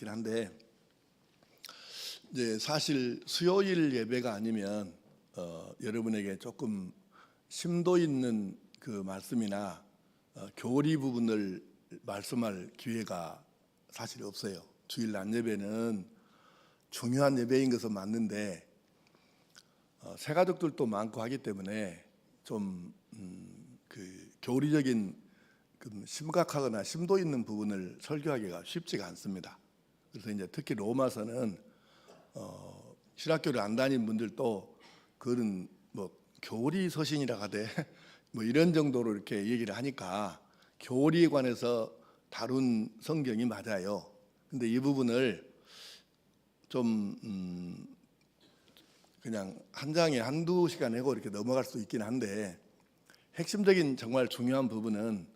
같긴 한데, 이제 사실 수요일 예배가 아니면 여러분에게 조금 심도 있는 그 말씀이나 교리 부분을 말씀할 기회가 사실 없어요. 주일 낮 예배는 중요한 예배인 것은 맞는데 새가족들도 많고 하기 때문에 좀 그 교리적인 심각하거나 심도 있는 부분을 설교하기가 쉽지가 않습니다. 그래서 이제 특히 로마서는 신학교를 안 다닌 분들도 그런 뭐 교리 서신이라 하되 뭐 이런 정도로 이렇게 얘기를 하니까 교리에 관해서 다룬 성경이 맞아요. 근데 이 부분을 좀 그냥 한 장에 한두 시간 내고 이렇게 넘어갈 수 있긴 한데, 핵심적인 정말 중요한 부분은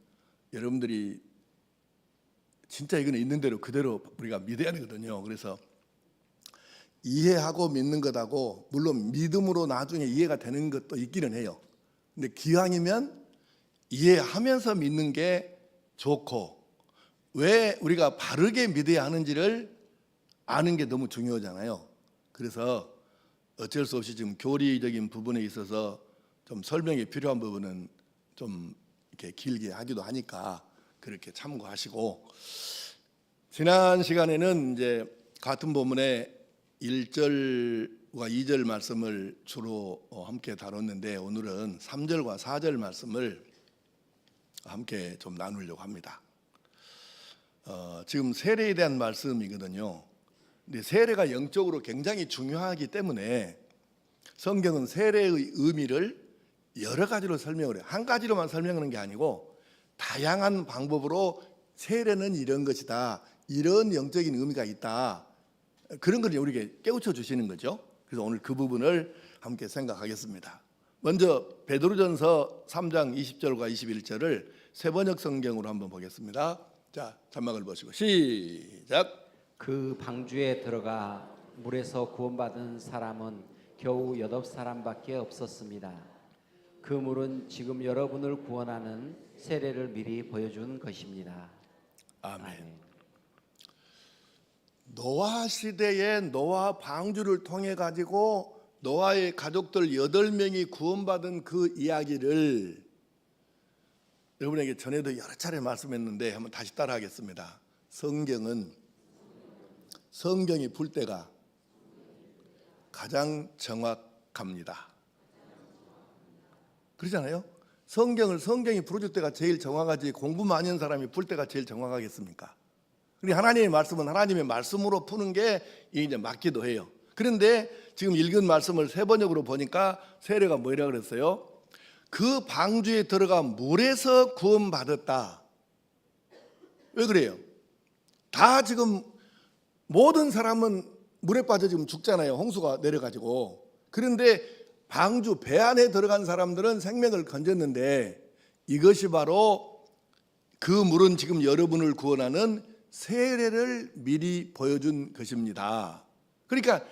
여러분들이 진짜 이거는 있는 대로 그대로 우리가 믿어야 되거든요. 그래서 이해하고 믿는 것하고 물론 믿음으로 나중에 이해가 되는 것도 있기는 해요. 근데 기왕이면 이해하면서 믿는 게 좋고, 왜 우리가 바르게 믿어야 하는지를 아는 게 너무 중요하잖아요. 그래서 어쩔 수 없이 지금 교리적인 부분에 있어서 좀 설명이 필요한 부분은 좀 이렇게 길게 하기도 하니까 그렇게 참고하시고, 지난 시간에는 이제 같은 본문의 1절과 2절 말씀을 주로 함께 다뤘는데, 오늘은 3절과 4절 말씀을 함께 좀 나누려고 합니다. 지금 세례에 대한 말씀이거든요. 근데 세례가 영적으로 굉장히 중요하기 때문에 성경은 세례의 의미를 여러 가지로 설명을 해요. 한 가지로만 설명하는 게 아니고 다양한 방법으로 세례는 이런 것이다, 이런 영적인 의미가 있다, 그런 걸 우리에게 깨우쳐 주시는 거죠. 그래서 오늘 그 부분을 함께 생각하겠습니다. 먼저 베드로전서 3장 20절과 21절을 세번역 성경으로 한번 보겠습니다. 자, 자막을 보시고 시작. 그 방주에 들어가 물에서 구원받은 사람은 겨우 8사람밖에 없었습니다. 그 물은 지금 여러분을 구원하는 세례를 미리 보여준 것입니다. 아멘. 노아 시대에 노아 방주를 통해 가지고 노아의 가족들 8명이 구원받은 그 이야기를 여러분에게 전에도 여러 차례 말씀했는데 한번 다시 따라하겠습니다. 성경이 풀 때가 가장 정확합니다. 그러잖아요. 성경이 풀어줄 때가 제일 정확하지 공부 많이 한 사람이 풀 때가 제일 정확하겠습니까? 그리고 하나님의 말씀은 하나님의 말씀으로 푸는 게 이제 맞기도 해요. 그런데 지금 읽은 말씀을 세번역으로 보니까 세례가 뭐라 그랬어요? 그 방주에 들어가 물에서 구원받았다. 왜 그래요? 다 지금 모든 사람은 물에 빠져 지금 죽잖아요. 홍수가 내려가지고. 그런데 방주 배 안에 들어간 사람들은 생명을 건졌는데, 이것이 바로 그 물은 지금 여러분을 구원하는 세례를 미리 보여준 것입니다. 그러니까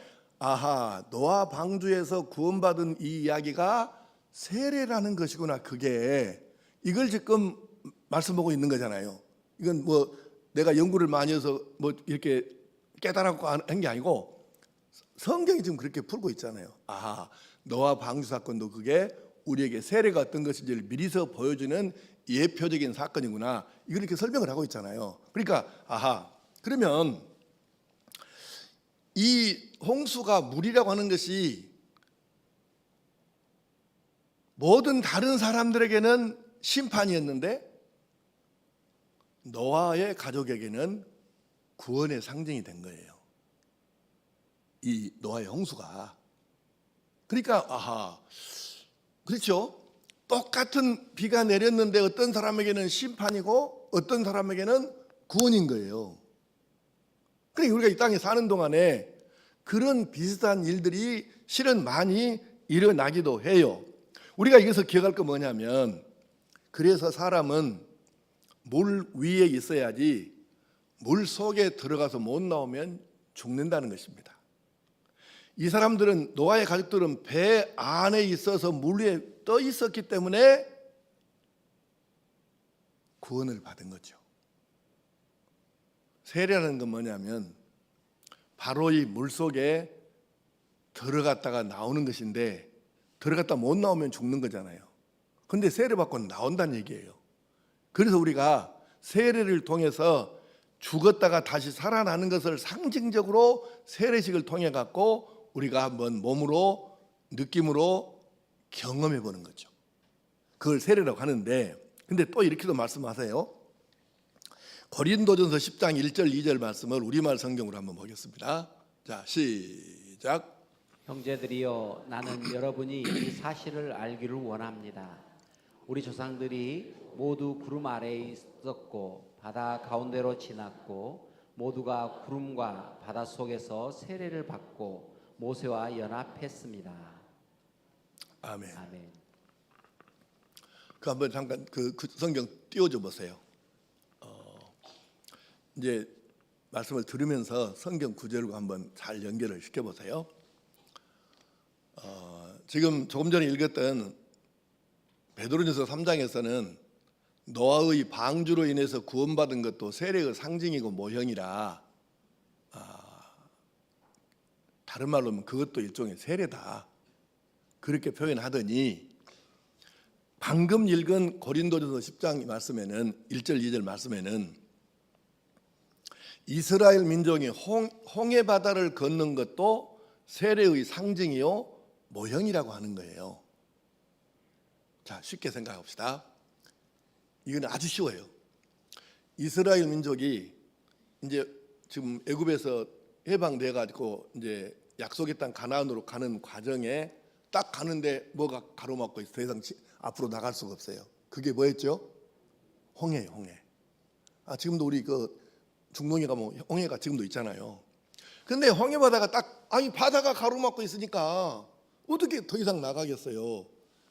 노아 방주에서 구원받은 이 이야기가 세례라는 것이구나. 그게 이걸 지금 말씀하고 있는 거잖아요. 이건 뭐 내가 연구를 많이 해서 뭐 이렇게 깨달았고 한 게 아니고 성경이 지금 그렇게 풀고 있잖아요. 노아 방주 사건도 그게 우리에게 세례가 어떤 것인지를 미리서 보여주는 예표적인 사건이구나, 이걸 이렇게 설명을 하고 있잖아요. 그러니까 그러면 이 홍수가 물이라고 하는 것이 모든 다른 사람들에게는 심판이었는데 노아의 가족에게는 구원의 상징이 된 거예요, 이 노아의 홍수가. 그러니까 그렇죠. 똑같은 비가 내렸는데 어떤 사람에게는 심판이고 어떤 사람에게는 구원인 거예요. 그러니까 우리가 이 땅에 사는 동안에 그런 비슷한 일들이 실은 많이 일어나기도 해요. 우리가 여기서 기억할 거 뭐냐면, 그래서 사람은 물 위에 있어야지 물 속에 들어가서 못 나오면 죽는다는 것입니다. 이 사람들은, 노아의 가족들은 배 안에 있어서 물 위에 떠 있었기 때문에 구원을 받은 거죠. 세례라는 건 뭐냐면 바로 이 물속에 들어갔다가 나오는 것인데, 들어갔다 못 나오면 죽는 거잖아요. 근데 세례 받고 나온다는 얘기예요. 그래서 우리가 세례를 통해서 죽었다가 다시 살아나는 것을 상징적으로 세례식을 통해 갖고 우리가 한번 몸으로 느낌으로 경험해 보는 거죠. 그걸 세례라고 하는데, 근데 또 이렇게도 말씀하세요. 고린도전서 10장 1절 2절 말씀을 우리말 성경으로 한번 보겠습니다. 자, 시작. 형제들이여, 나는 여러분이 이 사실을 알기를 원합니다. 우리 조상들이 모두 구름 아래에 있었고 바다 가운데로 지났고 모두가 구름과 바다 속에서 세례를 받고 모세와 연합했습니다. 아멘. 아멘. 그 한번 잠깐 그 성경 띄워줘 보세요. 이제 말씀을 들으면서 성경 구절과 한번 잘 연결을 시켜 보세요. 지금 조금 전에 읽었던 베드로전서 3장에서는 노아의 방주로 인해서 구원받은 것도 세례의 상징이고 모형이라, 다른 말로 하면 그것도 일종의 세례다, 그렇게 표현하더니 방금 읽은 고린도전서 10장 말씀에는 1절 2절 말씀에는 이스라엘 민족이 홍해 바다를 걷는 것도 세례의 상징이요 모형이라고 하는 거예요. 자, 쉽게 생각합시다. 이건 아주 쉬워요. 이스라엘 민족이 이제 지금 애굽에서 해방돼 가지고 이제 약속의 땅 가나안으로 가는 과정에 딱 가는데 뭐가 가로막고 있어. 더 이상 앞으로 나갈 수가 없어요. 그게 뭐였죠? 홍해예요, 홍해. 지금도 우리 그 중동에 가면 홍해가 지금도 있잖아요. 근데 홍해 바다가 바다가 가로막고 있으니까 어떻게 더 이상 나가겠어요.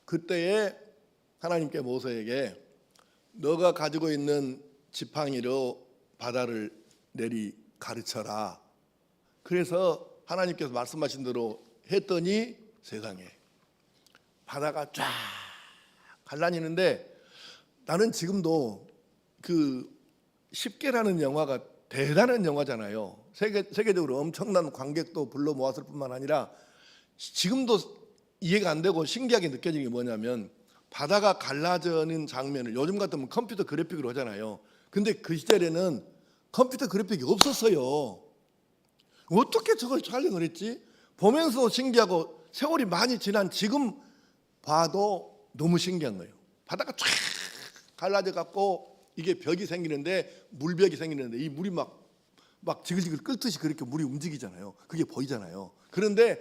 그때에 하나님께 모세에게 너가 가지고 있는 지팡이로 바다를 내리 가르쳐라. 그래서 하나님께서 말씀하신 대로 했더니 세상에 바다가 쫙 갈라지는데, 나는 지금도 그 10개라는 영화가 대단한 영화잖아요. 세계적으로 엄청난 관객도 불러 모았을 뿐만 아니라 지금도 이해가 안 되고 신기하게 느껴지는 게 뭐냐면, 바다가 갈라지는 장면을 요즘 같으면 컴퓨터 그래픽으로 하잖아요. 근데 그 시절에는 컴퓨터 그래픽이 없었어요. 어떻게 저걸 촬영을 했지? 보면서 신기하고 세월이 많이 지난 지금 봐도 너무 신기한 거예요. 바다가 쫙 갈라져 갖고 이게 벽이 생기는데, 물벽이 생기는데 이 물이 막 지글지글 끓듯이 그렇게 물이 움직이잖아요. 그게 보이잖아요. 그런데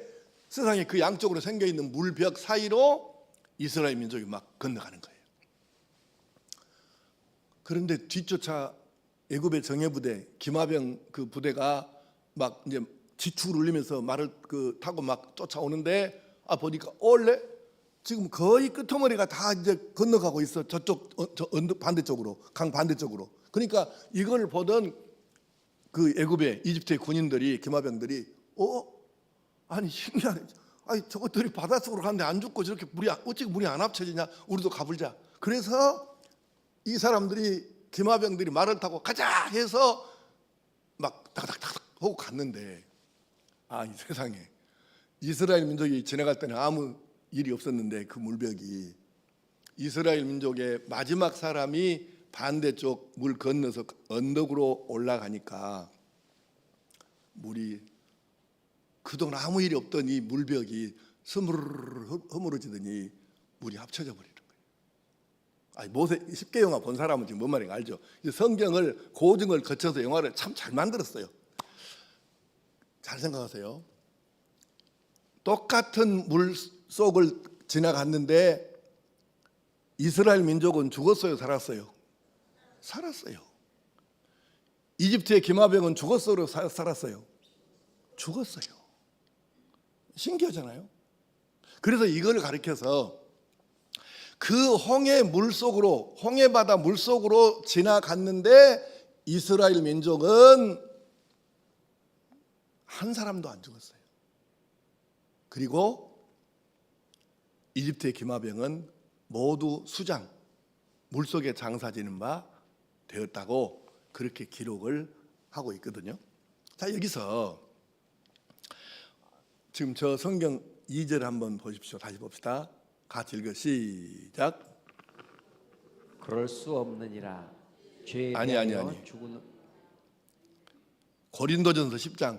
세상에 그 양쪽으로 생겨 있는 물벽 사이로 이스라엘 민족이 막 건너가는 거예요. 그런데 뒤쫓아 애굽의 정예부대 기마병 그 부대가 막 이제 지축을 울리면서 말을 타고 막 쫓아오는데, 보니까 원래 지금 거의 끄트머리가 다 이제 건너가고 있어. 저쪽 반대쪽으로, 강 반대쪽으로. 그러니까 이걸 보던 그 애굽의 이집트의 군인들이, 기마병들이 아니 신기하네. 저것들이 바닷속으로 가는데 안 죽고 저렇게 어찌 물이 안 합쳐지냐? 우리도 가불자. 그래서 이 사람들이, 기마병들이 말을 타고 가자 해서 막 다닥다닥 하고 갔는데, 이 세상에 이스라엘 민족이 지나갈 때는 아무 일이 없었는데 그 물벽이, 이스라엘 민족의 마지막 사람이 반대쪽 물 건너서 언덕으로 올라가니까 물이, 그동안 아무 일이 없던 이 물벽이 스무르르 허물어지더니 물이 합쳐져 버리는 거예요. 모세 10개 영화 본 사람은 지금 뭔 말인지 알죠? 성경을 고증을 거쳐서 영화를 참 잘 만들었어요. 잘 생각하세요. 똑같은 물 속을 지나갔는데 이스라엘 민족은 죽었어요, 살았어요? 살았어요. 이집트의 기마병은 죽었어요, 살았어요? 죽었어요. 신기하잖아요. 그래서 이걸 가리켜서 그 홍해 물속으로, 홍해 바다 물속으로 지나갔는데 이스라엘 민족은 한 사람도 안 죽었어요. 그리고 이집트의 기마병은 모두 수장, 물속에 장사지는 바 되었다고 그렇게 기록을 하고 있거든요. 자, 여기서 지금 저 성경 2절 한번 보십시오. 다시 봅시다. 같이 읽어 시작. 그럴 수 없느니라. 죄에 아니. 대하여 죽은 고린도전서 10장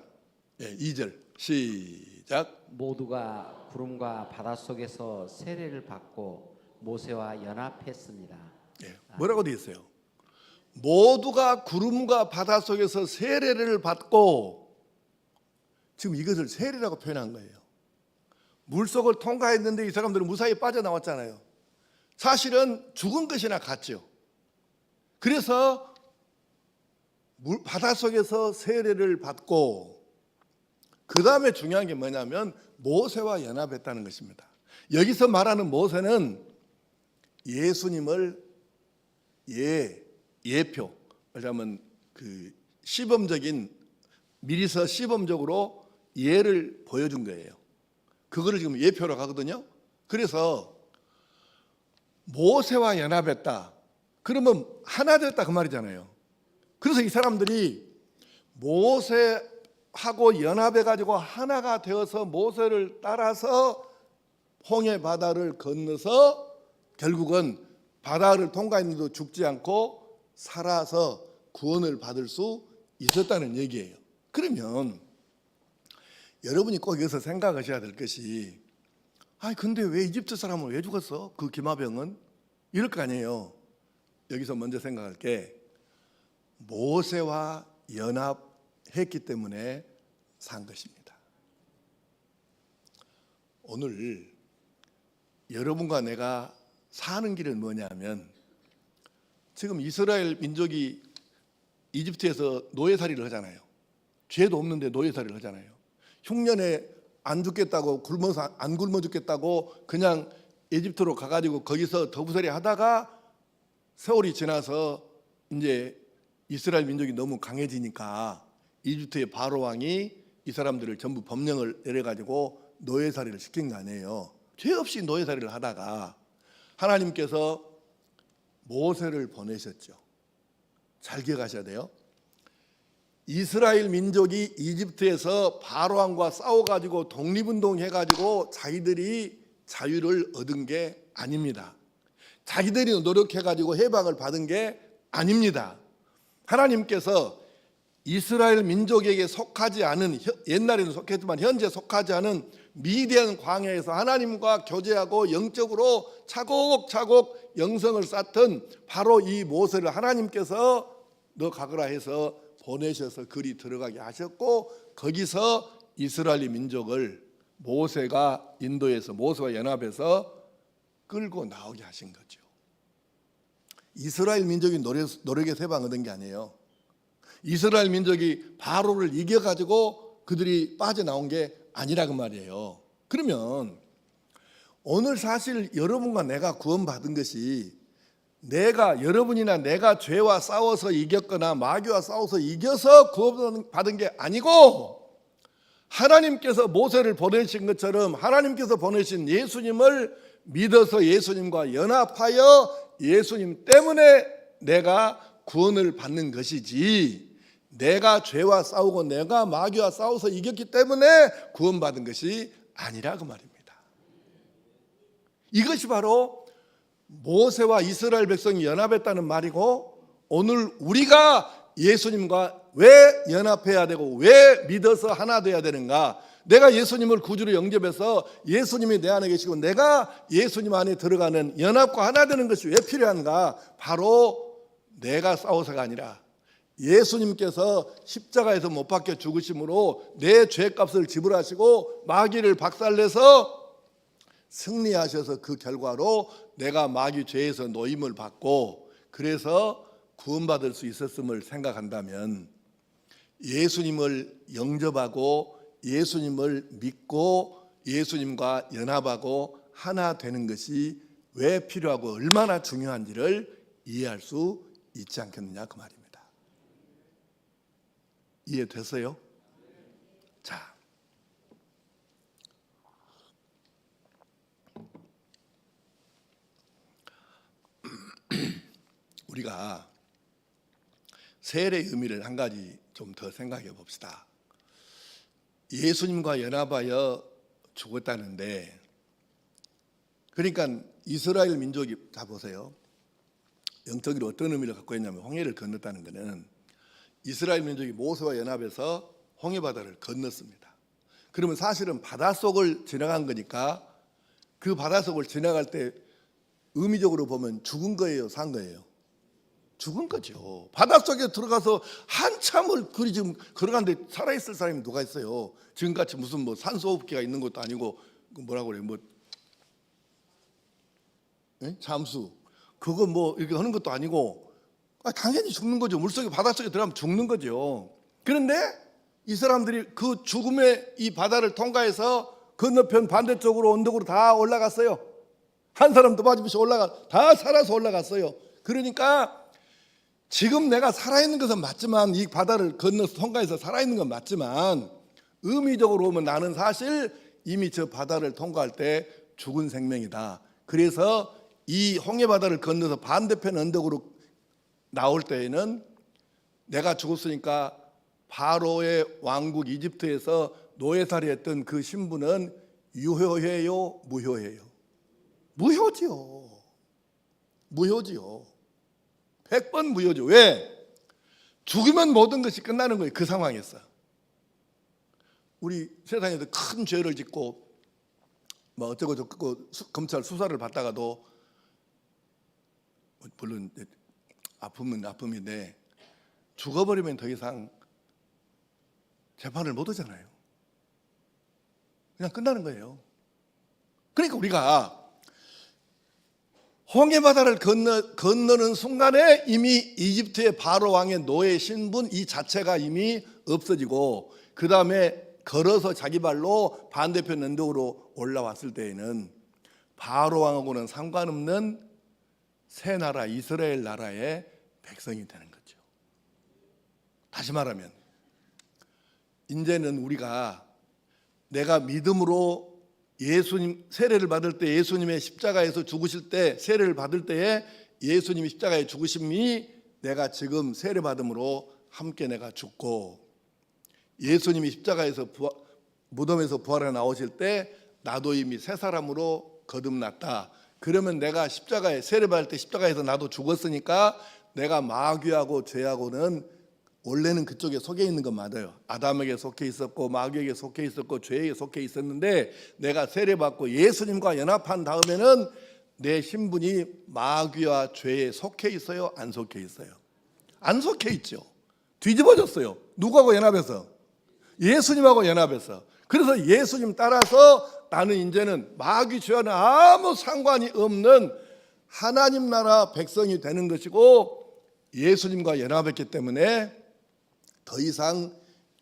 2절 시작. 모두가 구름과 바다 속에서 세례를 받고 모세와 연합했습니다. 뭐라고 되어 있어요? 모두가 구름과 바다 속에서 세례를 받고, 지금 이것을 세례라고 표현한 거예요. 물속을 통과했는데 이 사람들은 무사히 빠져나왔잖아요. 사실은 죽은 것이나 같죠. 그래서 바다 속에서 세례를 받고, 그 다음에 중요한 게 뭐냐면 모세와 연합했다는 것입니다. 여기서 말하는 모세는 예수님을 예표, 그러면 그 시범적인, 미리서 시범적으로 예를 보여준 거예요. 그거를 지금 예표로 하거든요. 그래서 모세와 연합했다. 그러면 하나 됐다 그 말이잖아요. 그래서 이 사람들이 모세하고 연합해가지고 하나가 되어서 모세를 따라서 홍해 바다를 건너서 결국은 바다를 통과했는데도 죽지 않고 살아서 구원을 받을 수 있었다는 얘기예요. 그러면 여러분이 꼭 여기서 생각하셔야 될 것이, 근데 왜 이집트 사람은 왜 죽었어? 그 기마병은? 이럴 거 아니에요. 여기서 먼저 생각할 게 모세와 연합했기 때문에 산 것입니다. 오늘 여러분과 내가 사는 길은 뭐냐면, 지금 이스라엘 민족이 이집트에서 노예살이를 하잖아요. 죄도 없는데 노예살이를 하잖아요. 흉년에 안 죽겠다고, 굶어서 안 굶어 죽겠다고 그냥 이집트로 가가지고 거기서 더부살이 하다가 세월이 지나서 이제 이스라엘 민족이 너무 강해지니까 이집트의 바로 왕이 이 사람들을 전부 법령을 내려가지고 노예살이를 시킨 거 아니에요. 죄 없이 노예살이를 하다가 하나님께서 모세를 보내셨죠. 잘 기억하셔야 돼요. 이스라엘 민족이 이집트에서 바로왕과 싸워가지고 독립운동 해가지고 자기들이 자유를 얻은 게 아닙니다. 자기들이 노력해가지고 해방을 받은 게 아닙니다. 하나님께서 이스라엘 민족에게 속하지 않은, 옛날에는 속했지만 현재 속하지 않은 미디안 광야에서 하나님과 교제하고 영적으로 차곡차곡 영성을 쌓던 바로 이 모세를 하나님께서 너 가거라 해서 보내셔서 그리 들어가게 하셨고, 거기서 이스라엘 민족을 모세가 인도해서 모세와 연합해서 끌고 나오게 하신 거죠. 이스라엘 민족이 노력에서 해방 얻은 게 아니에요. 이스라엘 민족이 바로를 이겨가지고 그들이 빠져나온 게 아니라고 말이에요. 그러면 오늘 사실 여러분과 내가 구원받은 것이 여러분이나 내가 죄와 싸워서 이겼거나 마귀와 싸워서 이겨서 구원받은 게 아니고, 하나님께서 모세를 보내신 것처럼 하나님께서 보내신 예수님을 믿어서 예수님과 연합하여 예수님 때문에 내가 구원을 받는 것이지, 내가 죄와 싸우고 내가 마귀와 싸워서 이겼기 때문에 구원받은 것이 아니라고 말입니다. 이것이 바로 모세와 이스라엘 백성이 연합했다는 말이고, 오늘 우리가 예수님과 왜 연합해야 되고 왜 믿어서 하나 돼야 되는가? 내가 예수님을 구주로 영접해서 예수님이 내 안에 계시고 내가 예수님 안에 들어가는 연합과 하나 되는 것이 왜 필요한가? 바로 내가 싸워서가 아니라 예수님께서 십자가에서 못 박혀 죽으심으로 내 죄값을 지불하시고 마귀를 박살내서 승리하셔서 그 결과로 내가 마귀 죄에서 노임을 받고 그래서 구원받을 수 있었음을 생각한다면, 예수님을 영접하고 예수님을 믿고 예수님과 연합하고 하나 되는 것이 왜 필요하고 얼마나 중요한지를 이해할 수 있지 않겠느냐 그 말입니다. 이해됐어요? 자, 우리가 세례의 의미를 한 가지 좀 더 생각해 봅시다. 예수님과 연합하여 죽었다는데, 그러니까 이스라엘 민족이, 다 보세요. 영적으로 어떤 의미를 갖고 있냐면, 홍해를 건넜다는 것은 이스라엘 민족이 모세와 연합해서 홍해 바다를 건넜습니다. 그러면 사실은 바닷속을 지나간 거니까 그 바닷속을 지나갈 때 의미적으로 보면 죽은 거예요, 산 거예요? 죽은 거죠. 바닷속에 들어가서 한참을 그리 지금 걸어가는데 살아있을 사람이 누가 있어요? 지금같이 무슨 뭐 산소호흡기가 있는 것도 아니고, 뭐라고 그래요? 뭐 잠수 그거 뭐 이렇게 하는 것도 아니고, 당연히 죽는 거죠. 물속에 바닷속에 들어가면 죽는 거죠. 그런데 이 사람들이 그 죽음의 이 바다를 통과해서 건너편 반대쪽으로 언덕으로 다 올라갔어요. 한 사람도 빠짐없이 다 살아서 올라갔어요. 그러니까 지금 내가 살아있는 것은 맞지만, 이 바다를 건너서 통과해서 살아있는 건 맞지만, 의미적으로 보면 나는 사실 이미 저 바다를 통과할 때 죽은 생명이다. 그래서 이 홍해 바다를 건너서 반대편 언덕으로 나올 때에는 내가 죽었으니까 바로의 왕국 이집트에서 노예살이 했던 그 신분은 유효해요, 무효해요? 무효지요. 무효지요. 100번 무효죠. 왜? 죽으면 모든 것이 끝나는 거예요. 그 상황에서. 우리 세상에서 큰 죄를 짓고 뭐 어쩌고 저쩌고 검찰 수사를 받다가도, 물론 아픔은 아픔인데 죽어버리면 더 이상 재판을 못 하잖아요. 그냥 끝나는 거예요. 그러니까 우리가 홍해 바다를 건너는 순간에 이미 이집트의 바로 왕의 노예 신분 이 자체가 이미 없어지고, 그 다음에 걸어서 자기 발로 반대편 언덕으로 올라왔을 때에는 바로 왕하고는 상관없는 새 나라 이스라엘 나라의 백성이 되는 거죠. 다시 말하면 이제는 우리가, 내가 믿음으로 예수님 세례를 받을 때, 예수님의 십자가에서 죽으실 때 세례를 받을 때에 예수님이 십자가에 죽으심이 내가 지금 세례 받음으로 함께 내가 죽고, 예수님이 십자가에서 무덤에서 부활해 나오실 때 나도 이미 새 사람으로 거듭났다. 그러면 내가 십자가에 세례 받을 때 십자가에서 나도 죽었으니까 내가 마귀하고 죄하고는 원래는 그쪽에 속해 있는 건 맞아요. 아담에게 속해 있었고 마귀에게 속해 있었고 죄에게 속해 있었는데, 내가 세례 받고 예수님과 연합한 다음에는 내 신분이 마귀와 죄에 속해 있어요, 안 속해 있어요? 안 속해 있죠. 뒤집어졌어요. 누구하고 연합해서? 예수님하고 연합해서. 그래서 예수님 따라서 나는 이제는 마귀 죄와는 아무 상관이 없는 하나님 나라 백성이 되는 것이고, 예수님과 연합했기 때문에 더 이상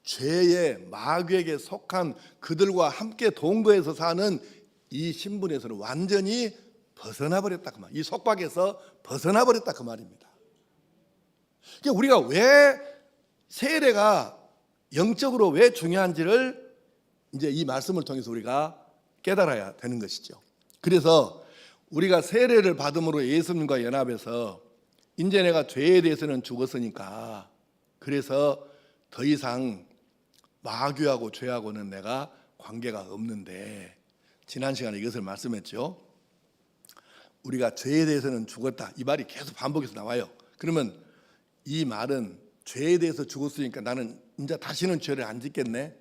죄의 마귀에게 속한 그들과 함께 동거해서 사는 이 신분에서는 완전히 벗어나 버렸다 그 말. 이 속박에서 벗어나 버렸다 그 말입니다. 그러니까 우리가 왜 세례가 영적으로 왜 중요한지를 이제 이 말씀을 통해서 우리가 깨달아야 되는 것이죠. 그래서 우리가 세례를 받음으로 예수님과 연합해서 이제 내가 죄에 대해서는 죽었으니까, 그래서 더 이상 마귀하고 죄하고는 내가 관계가 없는데, 지난 시간에 이것을 말씀했죠. 우리가 죄에 대해서는 죽었다, 이 말이 계속 반복해서 나와요. 그러면 이 말은 죄에 대해서 죽었으니까 나는 이제 다시는 죄를 안 짓겠네,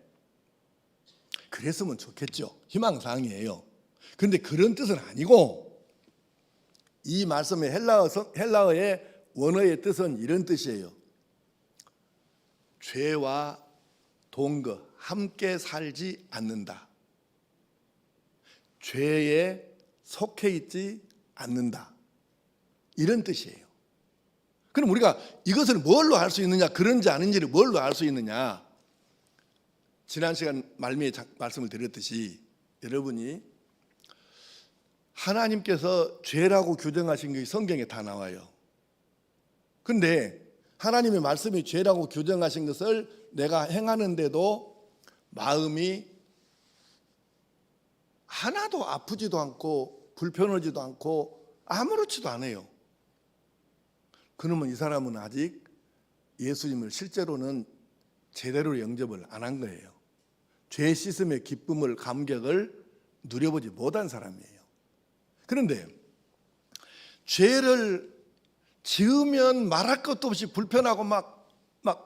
그랬으면 좋겠죠. 희망사항이에요. 그런데 그런 뜻은 아니고, 이 말씀의 헬라어의 원어의 뜻은 이런 뜻이에요. 죄와 동거, 함께 살지 않는다. 죄에 속해 있지 않는다. 이런 뜻이에요. 그럼 우리가 이것을 뭘로 알 수 있느냐, 그런지 아닌지를 뭘로 알 수 있느냐? 지난 시간 말미에 말씀을 드렸듯이, 여러분이 하나님께서 죄라고 규정하신 것이 성경에 다 나와요. 그런데 하나님의 말씀이 죄라고 규정하신 것을 내가 행하는데도 마음이 하나도 아프지도 않고 불편하지도 않고 아무렇지도 않아요. 그러면 이 사람은 아직 예수님을 실제로는 제대로 영접을 안 한 거예요. 죄 씻음의 기쁨을 감격을 누려보지 못한 사람이에요. 그런데 죄를 지으면 말할 것도 없이 불편하고 막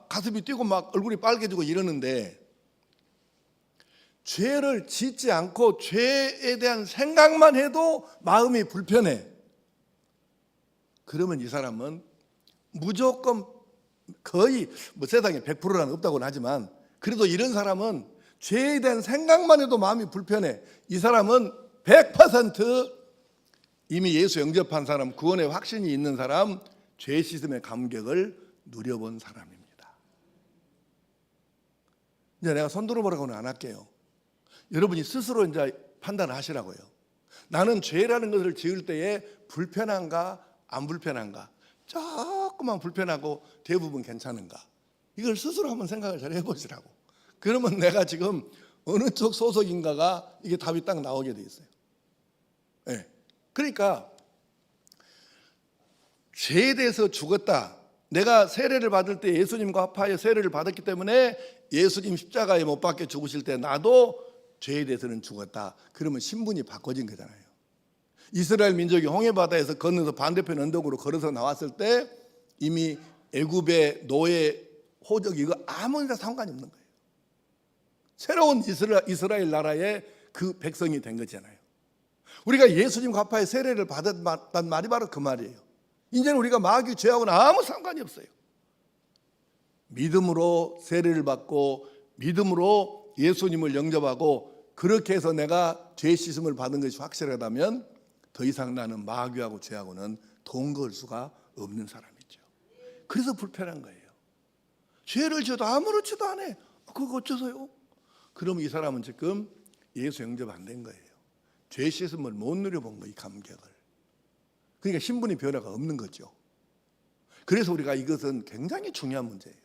가슴이 뛰고 막 얼굴이 빨개지고 이러는데 죄를 짓지 않고 죄에 대한 생각만 해도 마음이 불편해. 그러면 이 사람은 무조건 거의 세상에 100%는 없다고는 하지만 그래도 이런 사람은 죄에 대한 생각만 해도 마음이 불편해. 이 사람은 100% 이미 예수 영접한 사람, 구원의 확신이 있는 사람, 죄 씻음의 감격을 누려본 사람입니다. 이제 내가 손 들어보라고는 안 할게요. 여러분이 스스로 이제 판단하시라고요. 나는 죄라는 것을 지을 때에 불편한가 안 불편한가, 조금만 불편하고 대부분 괜찮은가, 이걸 스스로 한번 생각을 잘 해보시라고. 그러면 내가 지금 어느 쪽 소속인가가 이게 답이 딱 나오게 돼 있어요. 네. 그러니까 죄에 대해서 죽었다. 내가 세례를 받을 때 예수님과 합하여 세례를 받았기 때문에 예수님 십자가에 못 박혀 죽으실 때 나도 죄에 대해서는 죽었다. 그러면 신분이 바꿔진 거잖아요. 이스라엘 민족이 홍해바다에서 건너서 반대편 언덕으로 걸어서 나왔을 때 이미 애굽의 노예, 호적 이거 아무나 상관이 없는 거예요. 새로운 이스라엘 나라의 그 백성이 된 거잖아요. 우리가 예수님과 합하여 세례를 받았다는 말이 바로 그 말이에요. 이제는 우리가 마귀 죄하고는 아무 상관이 없어요. 믿음으로 세례를 받고 믿음으로 예수님을 영접하고 그렇게 해서 내가 죄 씻음을 받은 것이 확실하다면 더 이상 나는 마귀하고 죄하고는 동거할 수가 없는 사람이죠. 그래서 불편한 거예요. 죄를 지어도 아무렇지도 않아. 그거 어째서요? 그럼 이 사람은 지금 예수 영접 안 된 거예요. 죄 씻음을 못 누려본 거예요, 이 감격을. 그러니까 신분의 변화가 없는 거죠. 그래서 우리가 이것은 굉장히 중요한 문제예요.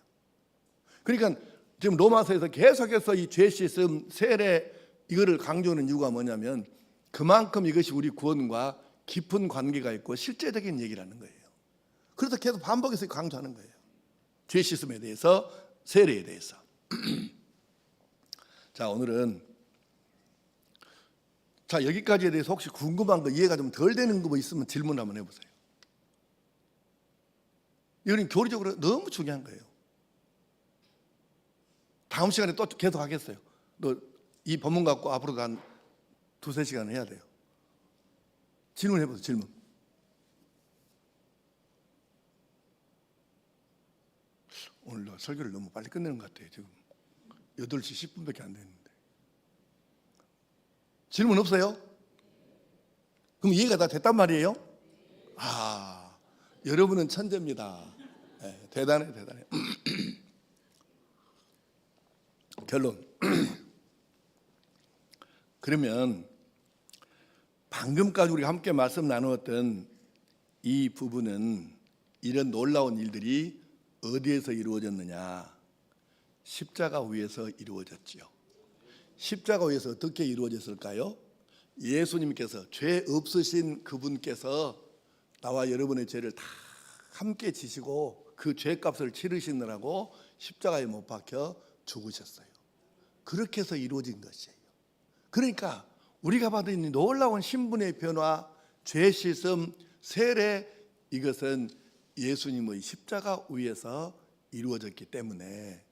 그러니까 지금 로마서에서 계속해서 이 죄 씻음, 세례 이거를 강조하는 이유가 뭐냐면 그만큼 이것이 우리 구원과 깊은 관계가 있고 실제적인 얘기라는 거예요. 그래서 계속 반복해서 강조하는 거예요. 죄 씻음에 대해서, 세례에 대해서. 자, 오늘은 여기까지에 대해서 혹시 궁금한 거, 이해가 좀 덜 되는 거 뭐 있으면 질문 한번 해보세요. 이건 교리적으로 너무 중요한 거예요. 다음 시간에 또 계속 하겠어요. 이 본문 갖고 앞으로도 한 2-3시간을 해야 돼요. 질문 해보세요. 질문. 오늘 설교를 너무 빨리 끝내는 것 같아요. 지금 8시 10분밖에 안 됐는데. 질문 없어요? 그럼 이해가 다 됐단 말이에요? 여러분은 천재입니다. 네, 대단해. 결론. 그러면 방금까지 우리가 함께 말씀 나누었던 이 부분은, 이런 놀라운 일들이 어디에서 이루어졌느냐? 십자가 위에서 이루어졌지요. 십자가 위에서 어떻게 이루어졌을까요? 예수님께서, 죄 없으신 그분께서 나와 여러분의 죄를 다 함께 지시고 그 죄값을 치르시느라고 십자가에 못 박혀 죽으셨어요. 그렇게 해서 이루어진 것이에요. 그러니까 우리가 받은 이 놀라운 신분의 변화, 죄 씻음, 세례, 이것은 예수님의 십자가 위에서 이루어졌기 때문에,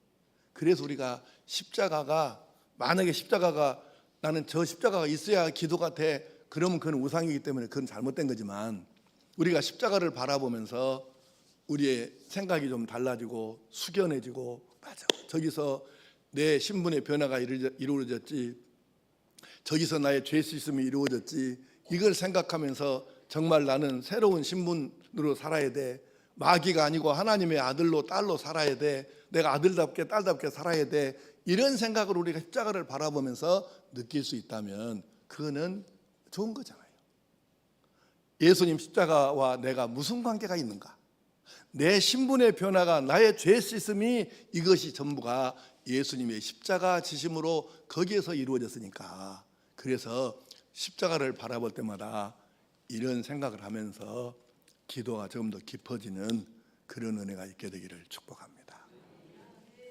그래서 우리가 십자가가, 만약에 십자가가 나는 저 십자가가 있어야 기도가 돼, 그러면 그건 우상이기 때문에 그건 잘못된 거지만, 우리가 십자가를 바라보면서 우리의 생각이 좀 달라지고 숙연해지고, 맞아, 저기서 내 신분의 변화가 이루어졌지, 저기서 나의 죄 씻음이 이루어졌지, 이걸 생각하면서 정말 나는 새로운 신분으로 살아야 돼, 마귀가 아니고 하나님의 아들로, 딸로 살아야 돼, 내가 아들답게 딸답게 살아야 돼, 이런 생각으로 우리가 십자가를 바라보면서 느낄 수 있다면 그거는 좋은 거잖아요. 예수님 십자가와 내가 무슨 관계가 있는가? 내 신분의 변화가, 나의 죄 씻음이, 이것이 전부가 예수님의 십자가 지심으로 거기에서 이루어졌으니까, 그래서 십자가를 바라볼 때마다 이런 생각을 하면서 기도가 조금 더 깊어지는 그런 은혜가 있게 되기를 축복합니다.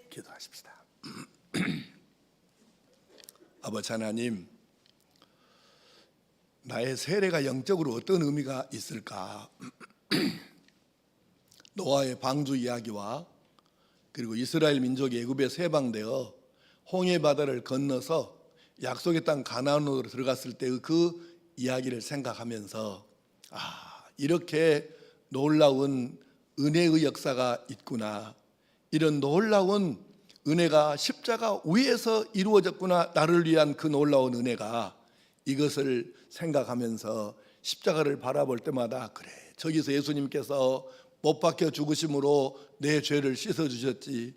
기도하십시다. 아버지 하나님, 나의 세례가 영적으로 어떤 의미가 있을까? 노아의 방주 이야기와 그리고 이스라엘 민족이 애굽에 해방되어 홍해 바다를 건너서 약속의 땅 가나안으로 들어갔을 때의 그 이야기를 생각하면서 이렇게 놀라운 은혜의 역사가 있구나, 이런 놀라운 은혜가 십자가 위에서 이루어졌구나, 나를 위한 그 놀라운 은혜가, 이것을 생각하면서 십자가를 바라볼 때마다 그래, 저기서 예수님께서 못 박혀 죽으심으로 내 죄를 씻어주셨지,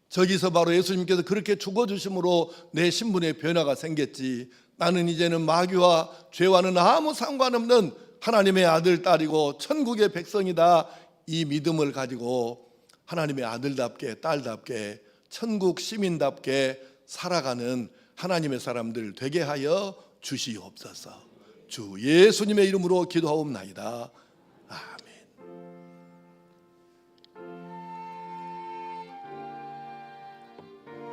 저기서 바로 예수님께서 그렇게 죽어주심으로 내 신분의 변화가 생겼지, 나는 이제는 마귀와 죄와는 아무 상관없는 하나님의 아들, 딸이고 천국의 백성이다, 이 믿음을 가지고 하나님의 아들답게 딸답게 천국 시민답게 살아가는 하나님의 사람들 되게 하여 주시옵소서. 주 예수님의 이름으로 기도하옵나이다.